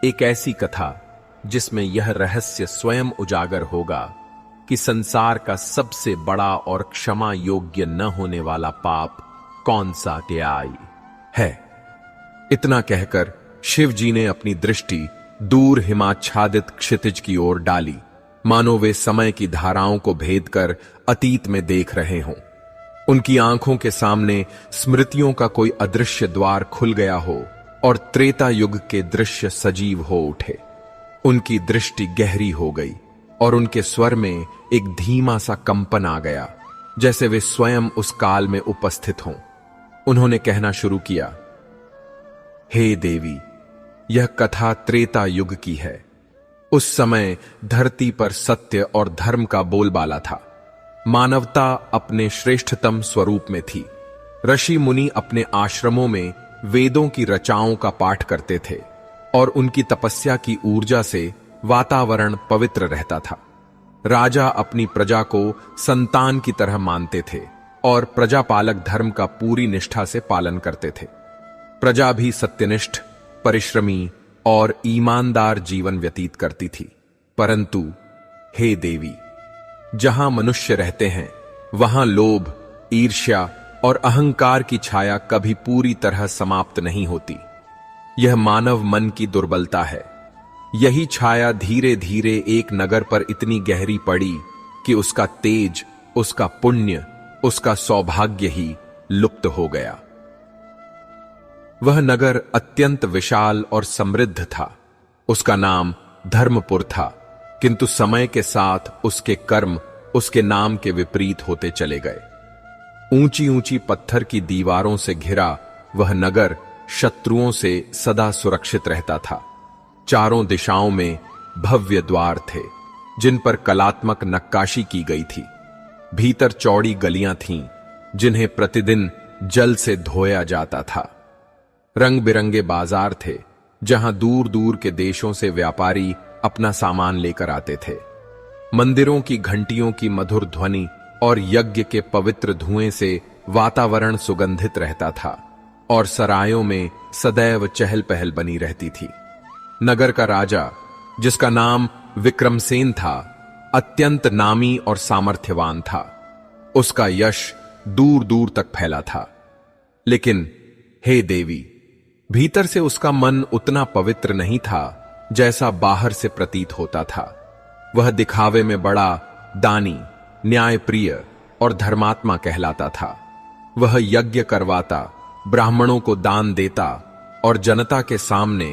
एक ऐसी कथा जिसमें यह रहस्य स्वयं उजागर होगा कि संसार का सबसे बड़ा और क्षमा योग्य न होने वाला पाप कौन सा न्याय है। इतना कहकर शिव जी ने अपनी दृष्टि दूर हिमाच्छादित क्षितिज की ओर डाली, मानो वे समय की धाराओं को भेद कर अतीत में देख रहे हों। उनकी आंखों के सामने स्मृतियों का कोई अदृश्य द्वार खुल गया हो और त्रेता युग के दृश्य सजीव हो उठे। उनकी दृष्टि गहरी हो गई और उनके स्वर में एक धीमा सा कंपन आ गया, जैसे वे स्वयं उस काल में उपस्थित हों। उन्होंने कहना शुरू किया, हे देवी, यह कथा त्रेता युग की है। उस समय धरती पर सत्य और धर्म का बोलबाला था। मानवता अपने श्रेष्ठतम स्वरूप में थी। ऋषि मुनि अपने आश्रमों में वेदों की रचाओं का पाठ करते थे और उनकी तपस्या की ऊर्जा से वातावरण पवित्र रहता था। राजा अपनी प्रजा को संतान की तरह मानते थे और प्रजापालक धर्म का पूरी निष्ठा से पालन करते थे। प्रजा भी सत्यनिष्ठ, परिश्रमी और ईमानदार जीवन व्यतीत करती थी। परंतु हे देवी, जहां मनुष्य रहते हैं वहां लोभ, ईर्ष्या और अहंकार की छाया कभी पूरी तरह समाप्त नहीं होती। यह मानव मन की दुर्बलता है। यही छाया धीरे धीरे एक नगर पर इतनी गहरी पड़ी कि उसका तेज, उसका पुण्य, उसका सौभाग्य ही लुप्त हो गया। वह नगर अत्यंत विशाल और समृद्ध था। उसका नाम धर्मपुर था, किंतु समय के साथ उसके कर्म उसके नाम के विपरीत होते चले गए। ऊंची ऊंची पत्थर की दीवारों से घिरा वह नगर शत्रुओं से सदा सुरक्षित रहता था। चारों दिशाओं में भव्य द्वार थे, जिन पर कलात्मक नक्काशी की गई थी। भीतर चौड़ी गलियां थीं, जिन्हें प्रतिदिन जल से धोया जाता था। रंग बिरंगे बाजार थे, जहां दूर दूर के देशों से व्यापारी अपना सामान लेकर आते थे। मंदिरों की घंटियों की मधुर ध्वनि और यज्ञ के पवित्र धुएं से वातावरण सुगंधित रहता था और सरायों में सदैव चहल पहल बनी रहती थी। नगर का राजा, जिसका नाम विक्रमसेन था, अत्यंत नामी और सामर्थ्यवान था। उसका यश दूर दूर तक फैला था। लेकिन हे देवी, भीतर से उसका मन उतना पवित्र नहीं था जैसा बाहर से प्रतीत होता था। वह दिखावे में बड़ा दानी, न्यायप्रिय और धर्मात्मा कहलाता था। वह यज्ञ करवाता, ब्राह्मणों को दान देता और जनता के सामने